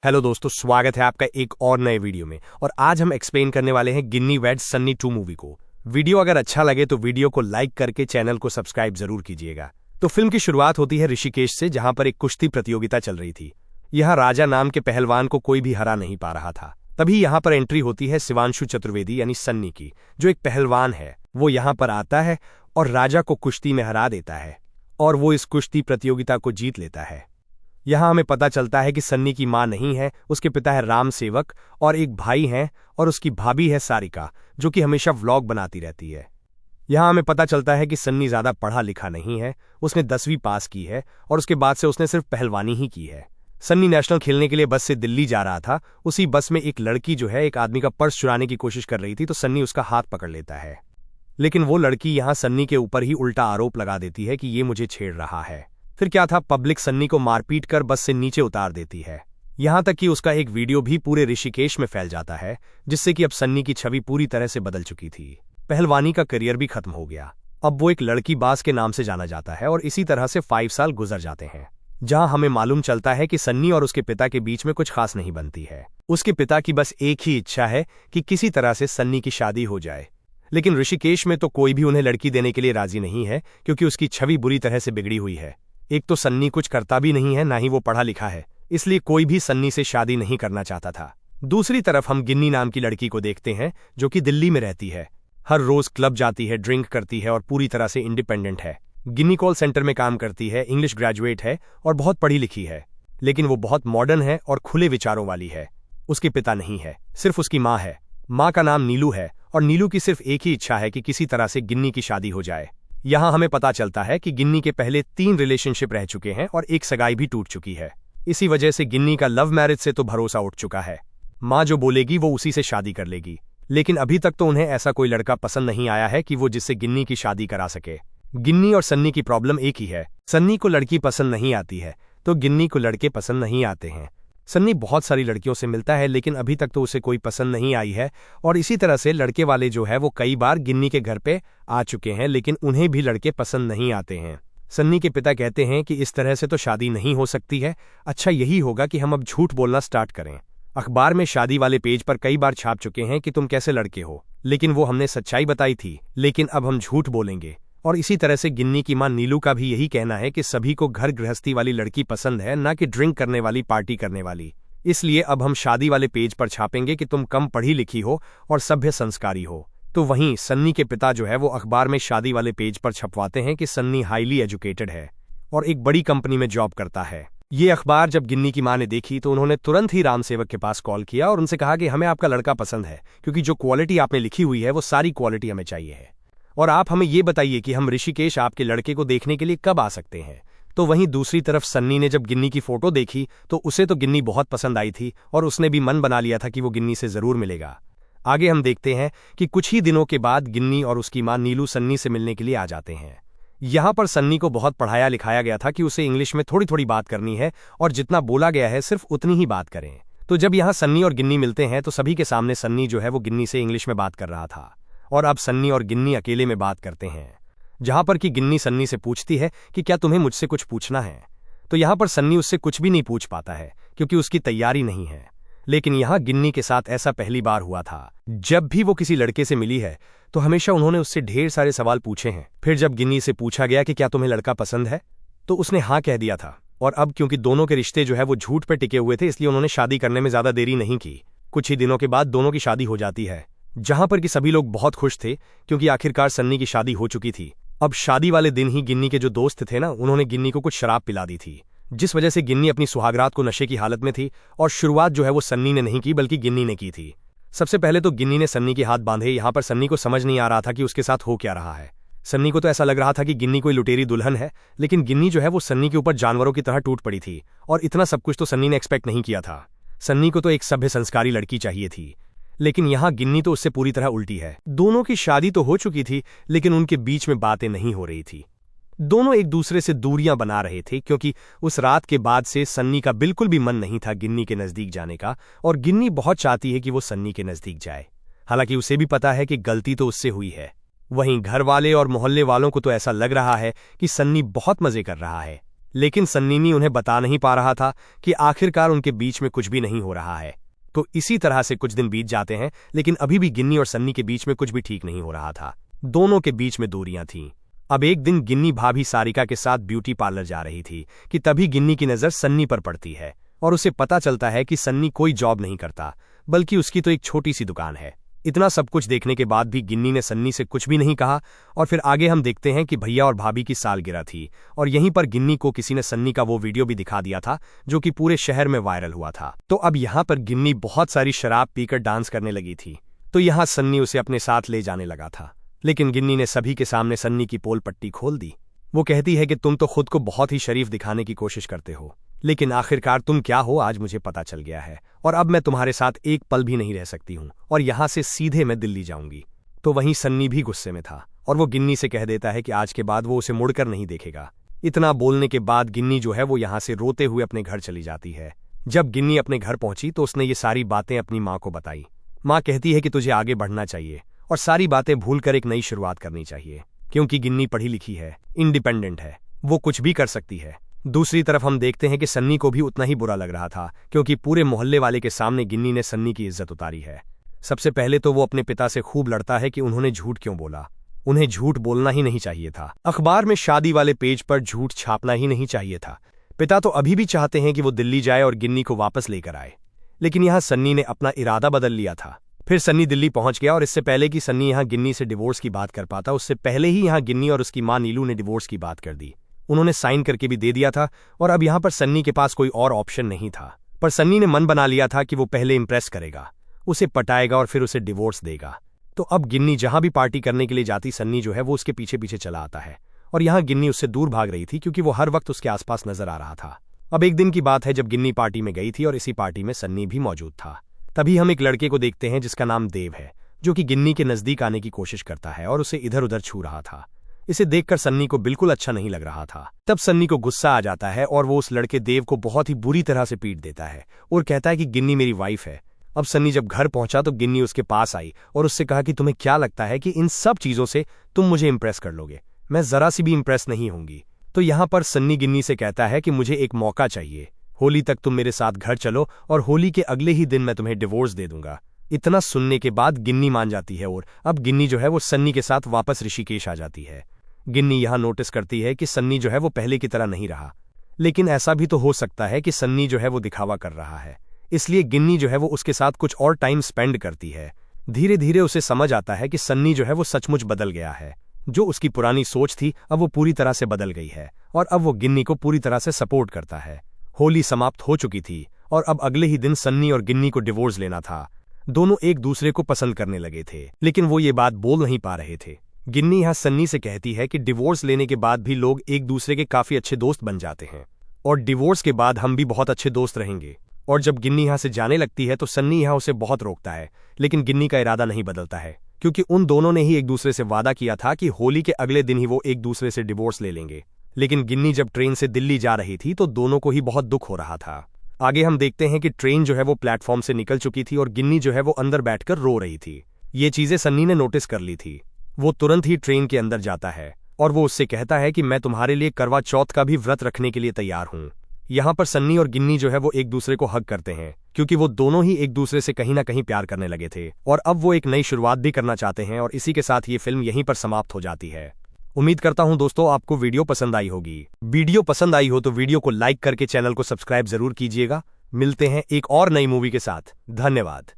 Hello दोस्तों, स्वागत है आपका एक और नए वीडियो में। और आज हम एक्सप्लेन करने वाले हैं गिन्नी वेड्स सन्नी 2 मूवी को। वीडियो अगर अच्छा लगे तो वीडियो को लाइक करके चैनल को सब्सक्राइब जरूर कीजिएगा। तो फिल्म की शुरुआत होती है ऋषिकेश से, जहां पर एक कुश्ती प्रतियोगिता चल रही थी। यहाँ राजा नाम के पहलवान को कोई भी हरा नहीं पा रहा था। तभी यहाँ पर एंट्री होती है शिवांशु चतुर्वेदी यानी सन्नी की, जो एक पहलवान है। वो यहाँ पर आता है और राजा को कुश्ती में हरा देता है और वो इस कुश्ती प्रतियोगिता को जीत लेता है। यहाँ हमें पता चलता है कि सन्नी की मां नहीं है, उसके पिता है राम सेवक और एक भाई हैं और उसकी भाभी है सारिका, जो कि हमेशा व्लॉग बनाती रहती है। यहाँ हमें पता चलता है कि सन्नी ज़्यादा पढ़ा लिखा नहीं है, उसने 10वीं पास की है और उसके बाद से उसने सिर्फ पहलवानी ही की है। सन्नी नेशनल खेलने के लिए बस से दिल्ली जा रहा था। उसी बस में एक लड़की जो है एक आदमी का पर्स चुराने की कोशिश कर रही थी, तो सन्नी उसका हाथ पकड़ लेता है। लेकिन वो लड़की यहाँ सन्नी के ऊपर ही उल्टा आरोप लगा देती है कि ये मुझे छेड़ रहा है। फिर क्या था, पब्लिक सन्नी को मारपीट कर बस से नीचे उतार देती है। यहां तक कि उसका एक वीडियो भी पूरे ऋषिकेश में फैल जाता है, जिससे कि अब सन्नी की छवि पूरी तरह से बदल चुकी थी। पहलवानी का करियर भी खत्म हो गया। अब वो एक लड़की बास के नाम से जाना जाता है और इसी तरह से 5 साल गुजर जाते हैं, जहां हमें मालूम चलता है कि सन्नी और उसके पिता के बीच में कुछ खास नहीं बनती है। उसके पिता की बस एक ही इच्छा है कि किसी तरह से सन्नी की शादी हो जाए। लेकिन ऋषिकेश में तो कोई भी उन्हें लड़की देने के लिए राजी नहीं है, क्योंकि उसकी छवि बुरी तरह से बिगड़ी हुई है। एक तो सन्नी कुछ करता भी नहीं है, ना ही वो पढ़ा लिखा है, इसलिए कोई भी सन्नी से शादी नहीं करना चाहता था। दूसरी तरफ हम गिन्नी नाम की लड़की को देखते हैं, जो कि दिल्ली में रहती है। हर रोज क्लब जाती है, ड्रिंक करती है और पूरी तरह से इंडिपेंडेंट है। गिन्नी कॉल सेंटर में काम करती है, इंग्लिश ग्रेजुएट है और बहुत पढ़ी लिखी है। लेकिन वो बहुत मॉडर्न है और खुले विचारों वाली है। उसके पिता नहीं है, सिर्फ उसकी माँ है। माँ का नाम नीलू है और नीलू की सिर्फ एक ही इच्छा है कि किसी तरह से गिन्नी की शादी हो जाए। यहाँ हमें पता चलता है कि गिन्नी के पहले 3 रिलेशनशिप रह चुके हैं और एक सगाई भी टूट चुकी है। इसी वजह से गिन्नी का लव मैरिज से तो भरोसा उठ चुका है। माँ जो बोलेगी वो उसी से शादी कर लेगी। लेकिन अभी तक तो उन्हें ऐसा कोई लड़का पसंद नहीं आया है कि वो जिससे गिन्नी की शादी करा सके। गिन्नी और सन्नी की प्रॉब्लम एक ही है। सन्नी को लड़की पसंद नहीं आती है, तो गिन्नी को लड़के पसंद नहीं आते हैं। सन्नी बहुत सारी लड़कियों से मिलता है, लेकिन अभी तक तो उसे कोई पसंद नहीं आई है। और इसी तरह से लड़के वाले जो है वो कई बार गिन्नी के घर पे आ चुके हैं, लेकिन उन्हें भी लड़के पसंद नहीं आते हैं। सन्नी के पिता कहते हैं कि इस तरह से तो शादी नहीं हो सकती है, अच्छा यही होगा कि हम अब झूठ बोलना स्टार्ट करें। अखबार में शादी वाले पेज पर कई बार छाप चुके हैं कि तुम कैसे लड़के हो, लेकिन वो हमने सच्चाई बताई थी, लेकिन अब हम झूठ बोलेंगे। और इसी तरह से गिन्नी की मां नीलू का भी यही कहना है कि सभी को घर गृहस्थी वाली लड़की पसंद है, ना कि ड्रिंक करने वाली, पार्टी करने वाली। इसलिए अब हम शादी वाले पेज पर छापेंगे कि तुम कम पढ़ी लिखी हो और सभ्य संस्कारी हो। तो वहीं सन्नी के पिता जो है वो अखबार में शादी वाले पेज पर छपवाते हैं कि सन्नी हाईली एजुकेटेड है और एक बड़ी कंपनी में जॉब करता है। ये अखबार जब गिन्नी की मां ने देखी तो उन्होंने तुरंत ही राम सेवक के पास कॉल किया और उनसे कहा कि हमें आपका लड़का पसंद है, क्योंकि जो क्वालिटी आपने लिखी हुई है वो सारी क्वालिटी हमें चाहिए है। और आप हमें ये बताइए कि हम ऋषिकेश आपके लड़के को देखने के लिए कब आ सकते हैं। तो वहीं दूसरी तरफ सन्नी ने जब गिन्नी की फोटो देखी तो उसे तो गिन्नी बहुत पसंद आई थी और उसने भी मन बना लिया था कि वो गिन्नी से जरूर मिलेगा। आगे हम देखते हैं कि कुछ ही दिनों के बाद गिन्नी और उसकी मां नीलू सन्नी से मिलने के लिए आ जाते हैं। यहाँ पर सन्नी को बहुत पढ़ाया लिखाया गया था कि उसे इंग्लिश में थोड़ी थोड़ी बात करनी है और जितना बोला गया है सिर्फ उतनी ही बात करें। तो जब यहाँ सन्नी और गिन्नी मिलते हैं तो सभी के सामने सन्नी जो है वो गिन्नी से इंग्लिश में बात कर रहा था और अब सन्नी और गिन्नी अकेले में बात करते हैं, जहां पर कि गिन्नी सन्नी से पूछती है कि क्या तुम्हें मुझसे कुछ पूछना है। तो यहाँ पर सन्नी उससे कुछ भी नहीं पूछ पाता है, क्योंकि उसकी तैयारी नहीं है। लेकिन यहाँ गिन्नी के साथ ऐसा पहली बार हुआ था। जब भी वो किसी लड़के से मिली है तो हमेशा उन्होंने उससे ढेर सारे सवाल पूछे हैं। फिर जब गिन्नी से पूछा गया कि क्या तुम्हें लड़का पसंद है, तो उसने हाँ कह दिया था। और अब क्योंकि दोनों के रिश्ते जो है वो झूठ पर टिके हुए थे, इसलिए उन्होंने शादी करने में ज्यादा देरी नहीं की। कुछ ही दिनों के बाद दोनों की शादी हो जाती है, जहां पर कि सभी लोग बहुत खुश थे, क्योंकि आखिरकार सन्नी की शादी हो चुकी थी। अब शादी वाले दिन ही गिन्नी के जो दोस्त थे ना, उन्होंने गिन्नी को कुछ शराब पिला दी थी, जिस वजह से गिन्नी अपनी सुहागरात को नशे की हालत में थी। और शुरुआत जो है वो सन्नी ने नहीं की, बल्कि गिन्नी ने की थी। सबसे पहले तो गिन्नी ने सन्नी के हाथ बांधे। यहाँ पर सन्नी को समझ नहीं आ रहा था कि उसके साथ हो क्या रहा है। सन्नी को तो ऐसा लग रहा था कि गिन्नी कोई लुटेरी दुल्हन है, लेकिन गिन्नी जो है वो सन्नी के ऊपर जानवरों की तरह टूट पड़ी थी। और इतना सब कुछ तो सन्नी ने एक्सपेक्ट नहीं किया था। सन्नी को तो एक सभ्य संस्कारी लड़की चाहिए थी, लेकिन यहाँ गिन्नी तो उससे पूरी तरह उल्टी है। दोनों की शादी तो हो चुकी थी, लेकिन उनके बीच में बातें नहीं हो रही थी। दोनों एक दूसरे से दूरियां बना रहे थे, क्योंकि उस रात के बाद से सन्नी का बिल्कुल भी मन नहीं था गिन्नी के नजदीक जाने का, और गिन्नी बहुत चाहती है कि वो सन्नी के नजदीक जाए। हालांकि उसे भी पता है कि गलती तो उससे हुई है। वहीं घर वाले और मोहल्ले वालों को तो ऐसा लग रहा है कि सन्नी बहुत मजे कर रहा है। लेकिन सन्नी उन्हें बता नहीं पा रहा था कि आखिरकार उनके बीच में कुछ भी नहीं हो रहा है। तो इसी तरह से कुछ दिन बीत जाते हैं, लेकिन अभी भी गिन्नी और सन्नी के बीच में कुछ भी ठीक नहीं हो रहा था। दोनों के बीच में दूरियां थीं। अब एक दिन गिन्नी भाभी सारिका के साथ ब्यूटी पार्लर जा रही थी कि तभी गिन्नी की नज़र सन्नी पर पड़ती है और उसे पता चलता है कि सन्नी कोई जॉब नहीं करता, बल्कि उसकी तो एक छोटी सी दुकान है। इतना सब कुछ देखने के बाद भी गिन्नी ने सन्नी से कुछ भी नहीं कहा। और फिर आगे हम देखते हैं कि भैया और भाभी की सालगिरह थी और यहीं पर गिन्नी को किसी ने सन्नी का वो वीडियो भी दिखा दिया था जो कि पूरे शहर में वायरल हुआ था। तो अब यहाँ पर गिन्नी बहुत सारी शराब पीकर डांस करने लगी थी, तो यहाँ सन्नी उसे अपने साथ ले जाने लगा था। लेकिन गिन्नी ने सभी के सामने सन्नी की पोल पट्टी खोल दी। वो कहती है कि तुम तो खुद को बहुत ही शरीफ दिखाने की कोशिश करते हो, लेकिन आखिरकार तुम क्या हो आज मुझे पता चल गया है और अब मैं तुम्हारे साथ एक पल भी नहीं रह सकती हूँ और यहाँ से सीधे मैं दिल्ली जाऊंगी। तो वहीं सन्नी भी गुस्से में था और वो गिन्नी से कह देता है कि आज के बाद वो उसे मुड़कर नहीं देखेगा। इतना बोलने के बाद गिन्नी जो है वो यहाँ से रोते हुए अपने घर चली जाती है। जब गिन्नी अपने घर पहुंची तो उसने ये सारी बातें अपनी माँ को बताई। माँ कहती है कि तुझे आगे बढ़ना चाहिए और सारी बातें भूलकर एक नई शुरुआत करनी चाहिए, क्योंकि गिन्नी पढ़ी लिखी है, इंडिपेंडेंट है, वो कुछ भी कर सकती है। दूसरी तरफ हम देखते हैं कि सन्नी को भी उतना ही बुरा लग रहा था, क्योंकि पूरे मोहल्ले वाले के सामने गिन्नी ने सन्नी की इज्जत उतारी है। सबसे पहले तो वो अपने पिता से खूब लड़ता है कि उन्होंने झूठ क्यों बोला, उन्हें झूठ बोलना ही नहीं चाहिए था, अखबार में शादी वाले पेज पर झूठ छापना ही नहीं चाहिए था। पिता तो अभी भी चाहते हैं कि वो दिल्ली जाए और गिन्नी को वापस लेकर आए, लेकिन यहाँ सन्नी ने अपना इरादा बदल लिया था। फिर सन्नी दिल्ली पहुंच गया और इससे पहले कि सन्नी यहाँ गिन्नी से डिवोर्स की बात कर पाता, उससे पहले ही यहाँ गिन्नी और उसकी माँ नीलू ने डिवोर्स की बात कर दी। उन्होंने साइन करके भी दे दिया था और अब यहाँ पर सन्नी के पास कोई और ऑप्शन नहीं था। पर सन्नी ने मन बना लिया था कि वो पहले इंप्रेस करेगा, उसे पटाएगा और फिर उसे डिवोर्स देगा। तो अब गिन्नी जहां भी पार्टी करने के लिए जाती, सन्नी जो है वो उसके पीछे पीछे चला आता है और यहाँ गिन्नी उससे दूर भाग रही थी, क्योंकि वो हर वक्त उसके आसपास नजर आ रहा था। अब एक दिन की बात है जब गिन्नी पार्टी में गई थी और इसी पार्टी में सन्नी भी मौजूद था। तभी हम एक लड़के को देखते हैं जिसका नाम देव है, जो कि गिन्नी के नजदीक आने की कोशिश करता है और उसे इधर उधर छू रहा था। इसे देखकर सन्नी को बिल्कुल अच्छा नहीं लग रहा था। तब सन्नी को गुस्सा आ जाता है और वो उस लड़के देव को बहुत ही बुरी तरह से पीट देता है और कहता है कि गिन्नी मेरी वाइफ है। अब सन्नी जब घर पहुंचा तो गिन्नी उसके पास आई और उससे कहा कि तुम्हें क्या लगता है कि इन सब चीजों से तुम मुझे इंप्रेस कर लोगे? मैं जरा सी भी इंप्रेस नहीं होंगी। तो यहाँ पर सन्नी गिन्नी से कहता है कि मुझे एक मौका चाहिए, होली तक तुम मेरे साथ घर चलो और होली के अगले ही दिन मैं तुम्हें डिवोर्स दे दूंगा। इतना सुनने के बाद गिन्नी मान जाती है और अब गिन्नी जो है वो सन्नी के साथ वापस ऋषिकेश आ जाती है। गिन्नी यहाँ नोटिस करती है कि सन्नी जो है वो पहले की तरह नहीं रहा, लेकिन ऐसा भी तो हो सकता है कि सन्नी जो है वो दिखावा कर रहा है, इसलिए गिन्नी जो है वो उसके साथ कुछ और टाइम स्पेंड करती है। धीरे धीरे उसे समझ आता है कि सन्नी जो है वो सचमुच बदल गया है। जो उसकी पुरानी सोच थी अब वो पूरी तरह से बदल गई है और अब वो गिन्नी को पूरी तरह से सपोर्ट करता है। होली समाप्त हो चुकी थी और अब अगले ही दिन सन्नी और गिन्नी को डिवोर्स लेना था। दोनों एक दूसरे को पसंद करने लगे थे, लेकिन वो ये बात बोल नहीं पा रहे थे। गिन्नी यहाँ सन्नी से कहती है कि डिवोर्स लेने के बाद भी लोग एक दूसरे के काफी अच्छे दोस्त बन जाते हैं और डिवोर्स के बाद हम भी बहुत अच्छे दोस्त रहेंगे। और जब गिन्नी यहाँ से जाने लगती है तो सन्नी यहाँ उसे बहुत रोकता है, लेकिन गिन्नी का इरादा नहीं बदलता है, क्योंकि उन दोनों ने ही एक दूसरे से वादा किया था कि होली के अगले दिन ही वो एक दूसरे से डिवोर्स ले लेंगे। लेकिन गिन्नी जब ट्रेन से दिल्ली जा रही थी तो दोनों को ही बहुत दुख हो रहा था। आगे हम देखते हैं कि ट्रेन जो है वो प्लेटफॉर्म से निकल चुकी थी और गिन्नी जो है वो अंदर बैठकर रो रही थी। ये चीजें सन्नी ने नोटिस कर ली थी। वो तुरंत ही ट्रेन के अंदर जाता है और वो उससे कहता है कि मैं तुम्हारे लिए करवा चौथ का भी व्रत रखने के लिए तैयार हूँ। यहाँ पर सन्नी और गिन्नी जो है वो एक दूसरे को हग करते हैं, क्योंकि वो दोनों ही एक दूसरे से कहीं ना कहीं प्यार करने लगे थे और अब वो एक नई शुरुआत भी करना चाहते हैं। और इसी के साथ ये फिल्म यहीं पर समाप्त हो जाती है। उम्मीद करता हूं दोस्तों आपको वीडियो पसंद आई होगी। वीडियो पसंद आई हो तो वीडियो को लाइक करके चैनल को सब्सक्राइब जरूर कीजिएगा। मिलते हैं एक और नई मूवी के साथ। धन्यवाद।